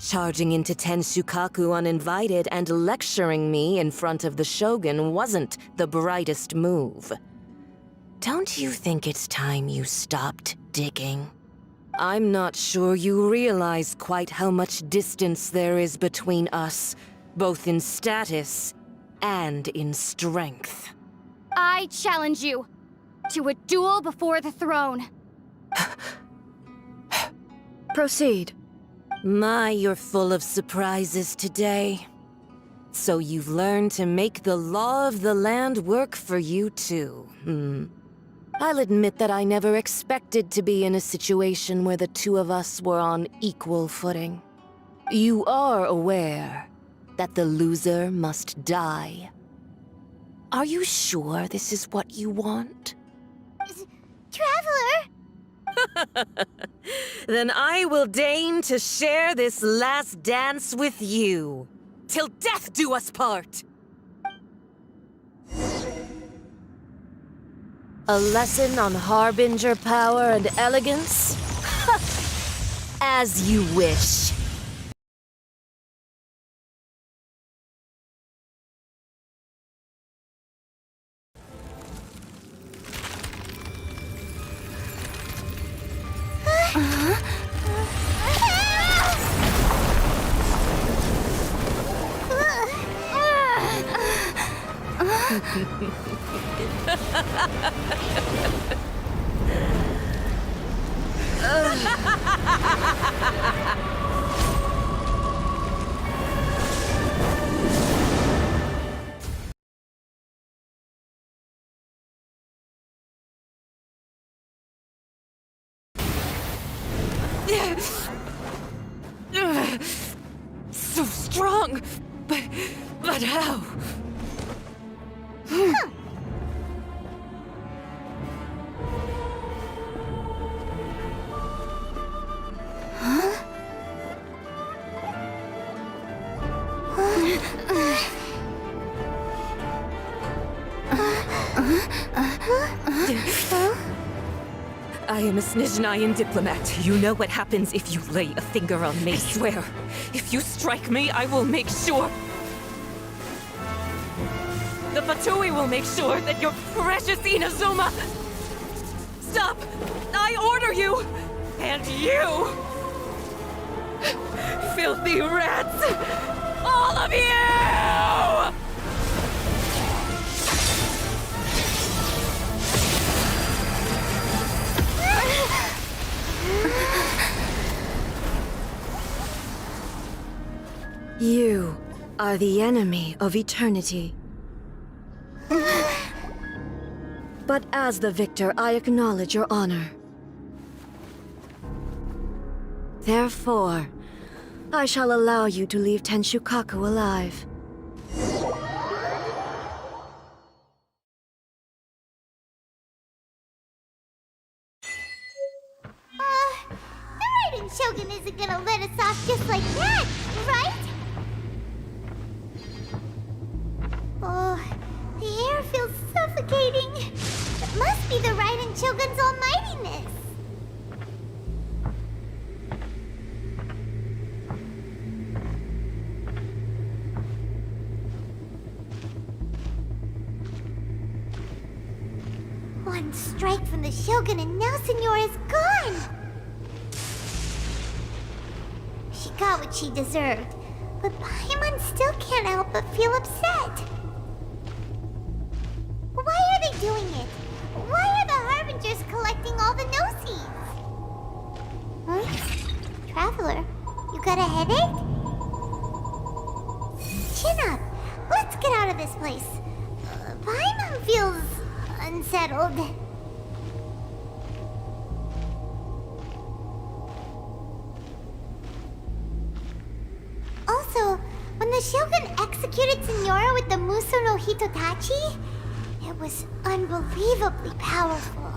Charging into Tenshukaku uninvited and lecturing me in front of the Shogun wasn't the brightest move. Don't you think it's time you stopped digging? I'm not sure you realize quite how much distance there is between us, both in status and in strength. I challenge you to a duel before the throne. Proceed. My, you're full of surprises today. So you've learned to make the law of the land work for you too, I'll admit that I never expected to be in a situation where the two of us were on equal footing. You are aware that the loser must die. Are you sure this is what you want? Traveler! Then I will deign to share this last dance with you. Till death do us part! A lesson on harbinger power and elegance? As you wish. So strong, but how? I am a Snezhnayan diplomat. You know what happens if you lay a finger on me. I swear, if you strike me, I will make sure... The Fatui will make sure that your precious Inazuma... Stop! I order you! And you! Filthy rats! All of you! You are the enemy of eternity. But as the victor, I acknowledge your honor. Therefore, I shall allow you to leave Tenshukaku alive. The Raiden Shogun isn't gonna let us off just like that, right? Oh, the air feels suffocating. It must be the Raiden Shogun's almightiness. One strike from the Shogun and now Senor is gone! She got what she deserved, but Paimon still can't help but feel upset. Why are they doing it? Why are the Harbingers collecting all the no-seeds? Huh? Traveler, you got a headache? Chin up. Let's get out of this place. Paimon feels... unsettled. Also, when the Shogun executed Senora with the Muso no Hitotachi, it was unbelievably powerful.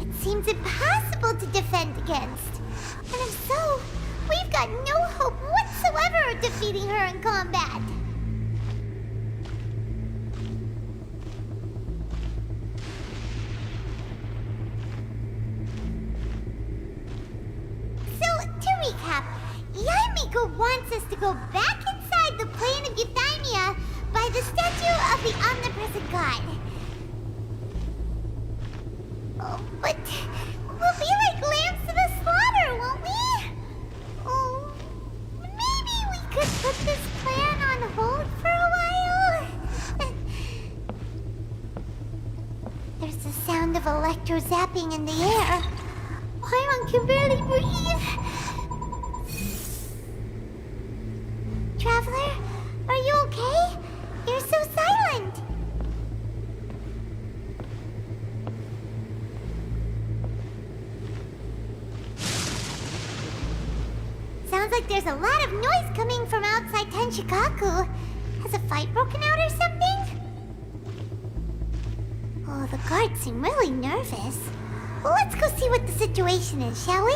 It seems impossible to defend against. And if so, we've got no hope whatsoever of defeating her in combat. So, to recap, Kaku wants us to go back inside the plane of Euthymia by the statue of the omnipresent god. Oh, but we'll be like lambs to the slaughter, won't we? Oh, maybe we could put this plan on hold for a while? There's the sound of electro zapping in the air. Paimon can barely breathe. Traveler, are you okay? You're so silent. Sounds like there's a lot of noise coming from outside Tenshikaku. Has a fight broken out or something? Oh, the guards seem really nervous. Well, let's go see what the situation is, shall we?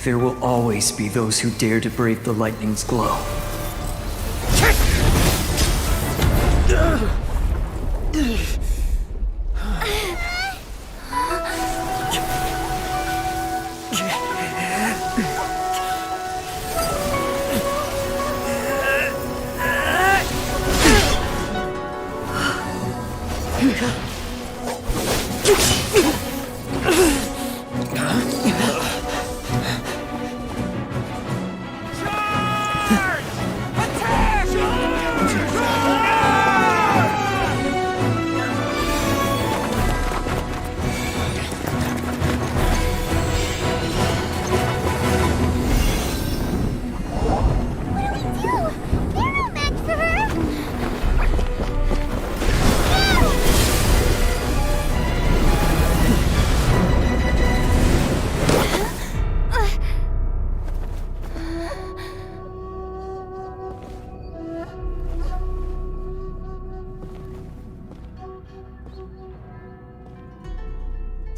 There will always be those who dare to brave the lightning's glow.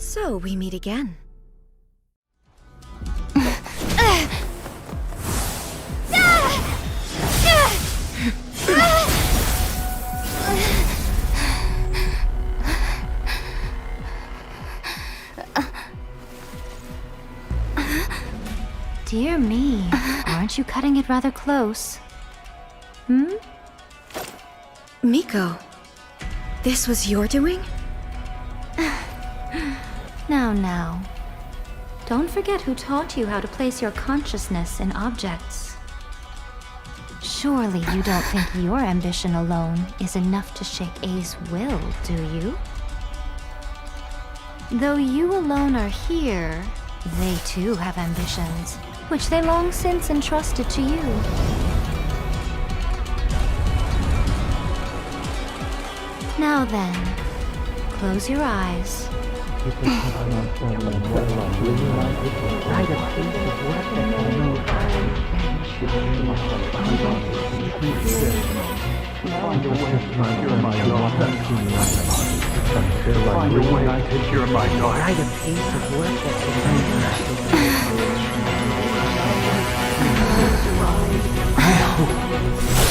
So we meet again. Dear me, aren't you cutting it rather close? Miko, this was your doing? Now. Don't forget who taught you how to place your consciousness in objects. Surely you don't think your ambition alone is enough to shake A's will, do you? Though you alone are here, they too have ambitions, which they long since entrusted to you. Now then, close your eyes. We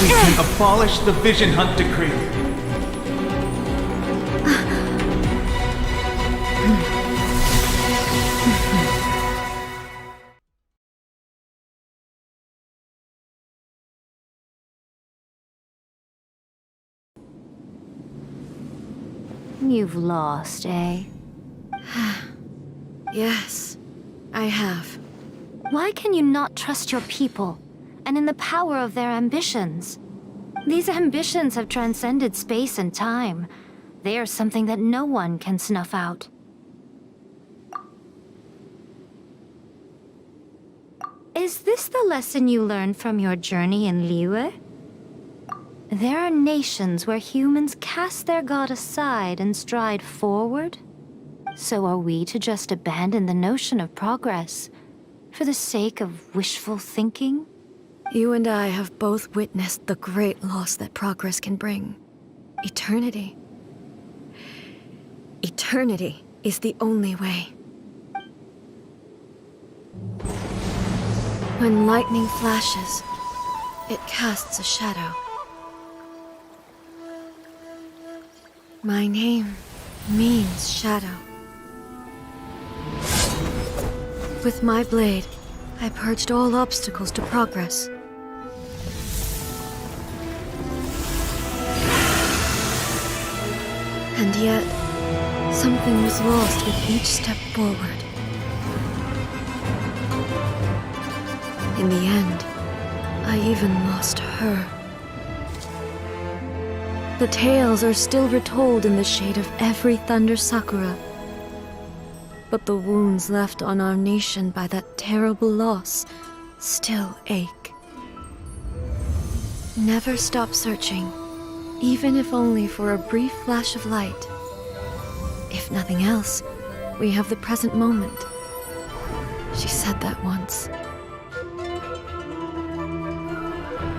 can abolish the Vision Hunt Decree. You've lost, eh? Yes, I have. Why can you not trust your people, and in the power of their ambitions? These ambitions have transcended space and time. They are something that no one can snuff out. Is this the lesson you learned from your journey in Liyue? There are nations where humans cast their god aside and stride forward. So are we to just abandon the notion of progress for the sake of wishful thinking? You and I have both witnessed the great loss that progress can bring. Eternity. Eternity is the only way. When lightning flashes, it casts a shadow. My name means shadow. With my blade, I purged all obstacles to progress. And yet, something was lost with each step forward. In the end, I even lost her. The tales are still retold in the shade of every Thunder Sakura. But the wounds left on our nation by that terrible loss still ache. Never stop searching, even if only for a brief flash of light. If nothing else, we have the present moment. She said that once.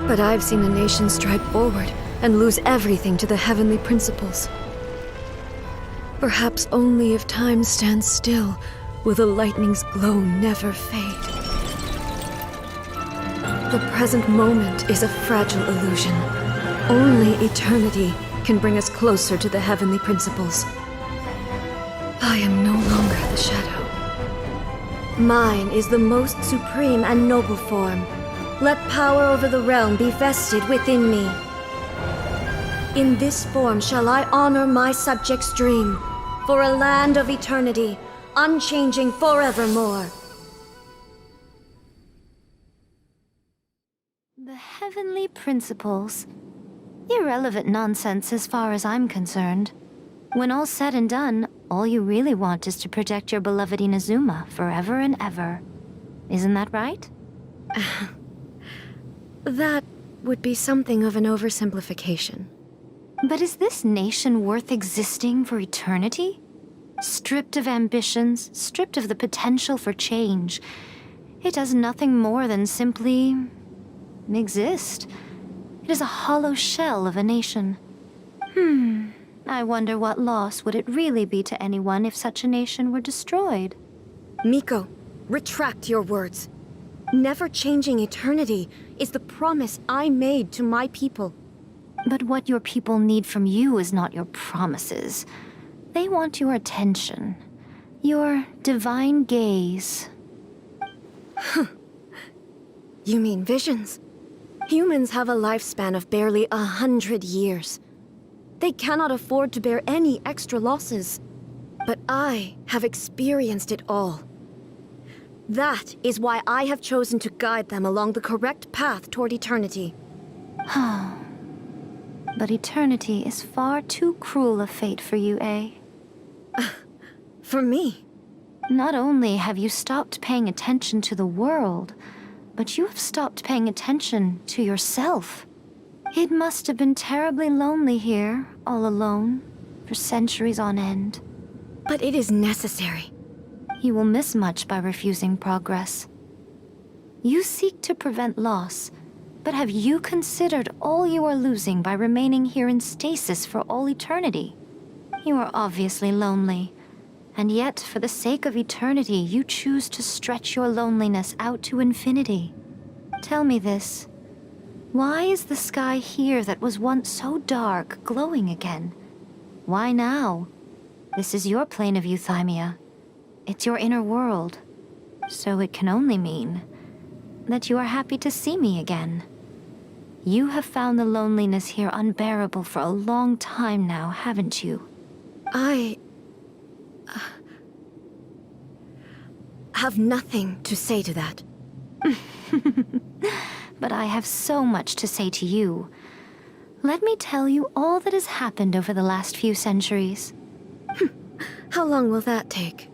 But I've seen a nation stride forward and lose everything to the heavenly principles. Perhaps only if time stands still will the lightning's glow never fade. The present moment is a fragile illusion. Only eternity can bring us closer to the heavenly principles. I am no longer the shadow. Mine is the most supreme and noble form. Let power over the realm be vested within me. In this form shall I honor my subjects' dream, for a land of eternity, unchanging forevermore. The heavenly principles. Irrelevant nonsense as far as I'm concerned. When all's said and done, all you really want is to protect your beloved Inazuma forever and ever. Isn't that right? That would be something of an oversimplification. But is this nation worth existing for eternity? Stripped of ambitions, stripped of the potential for change, it does nothing more than simply exist. It is a hollow shell of a nation. I wonder what loss would it really be to anyone if such a nation were destroyed? Miko, retract your words. Never changing eternity is the promise I made to my people. But what your people need from you is not your promises. They want your attention. Your divine gaze. You mean visions? Humans have a lifespan of barely 100 years. They cannot afford to bear any extra losses. But I have experienced it all. That is why I have chosen to guide them along the correct path toward eternity. But eternity is far too cruel a fate for you, eh? For me? Not only have you stopped paying attention to the world, but you have stopped paying attention to yourself. It must have been terribly lonely here, all alone, for centuries on end. But it is necessary. You will miss much by refusing progress. You seek to prevent loss, but have you considered all you are losing by remaining here in stasis for all eternity? You are obviously lonely, and yet for the sake of eternity you choose to stretch your loneliness out to infinity. Tell me this. Why is the sky here that was once so dark glowing again? Why now? This is your plane of euthymia. It's your inner world. So it can only mean that you are happy to see me again. You have found the loneliness here unbearable for a long time now, haven't you? I have nothing to say to that. But I have so much to say to you. Let me tell you all that has happened over the last few centuries. How long will that take?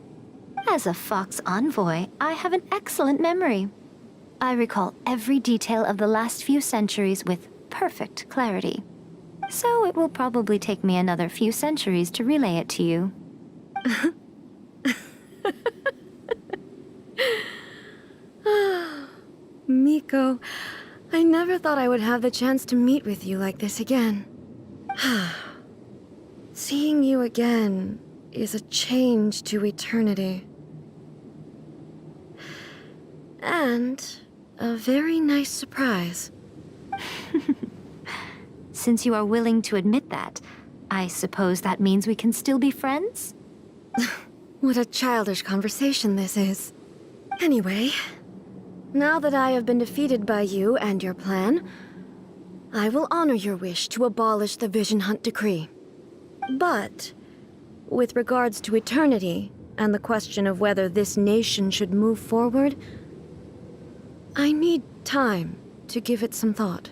As a Fox envoy, I have an excellent memory. I recall every detail of the last few centuries with perfect clarity. So it will probably take me another few centuries to relay it to you. Miko, I never thought I would have the chance to meet with you like this again. Seeing you again is a change to eternity. And a very nice surprise. Since you are willing to admit that, I suppose that means we can still be friends? What a childish conversation this is. Anyway, now that I have been defeated by you and your plan, I will honor your wish to abolish the Vision Hunt Decree. But, with regards to eternity and the question of whether this nation should move forward, I need time to give it some thought.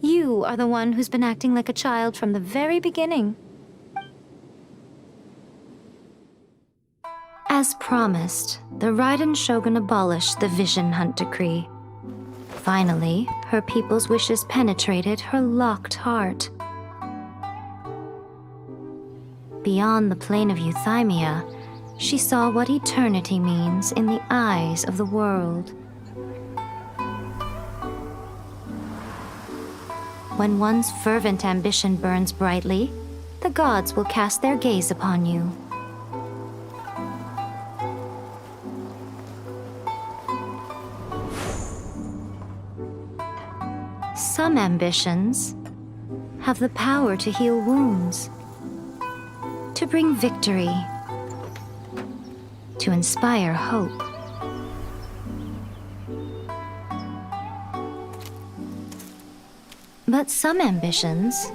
You are the one who's been acting like a child from the very beginning. As promised, the Raiden Shogun abolished the Vision Hunt Decree. Finally, her people's wishes penetrated her locked heart. Beyond the plane of euthymia, she saw what eternity means in the eyes of the world. When one's fervent ambition burns brightly, the gods will cast their gaze upon you. Some ambitions have the power to heal wounds, to bring victory, to inspire hope. But some ambitions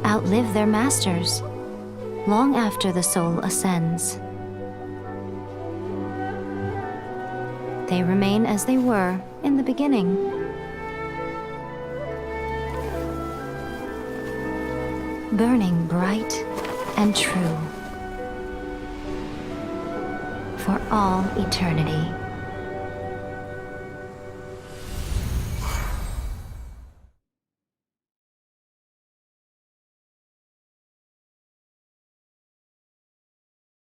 outlive their masters long after the soul ascends. They remain as they were in the beginning. Burning bright and true for all eternity.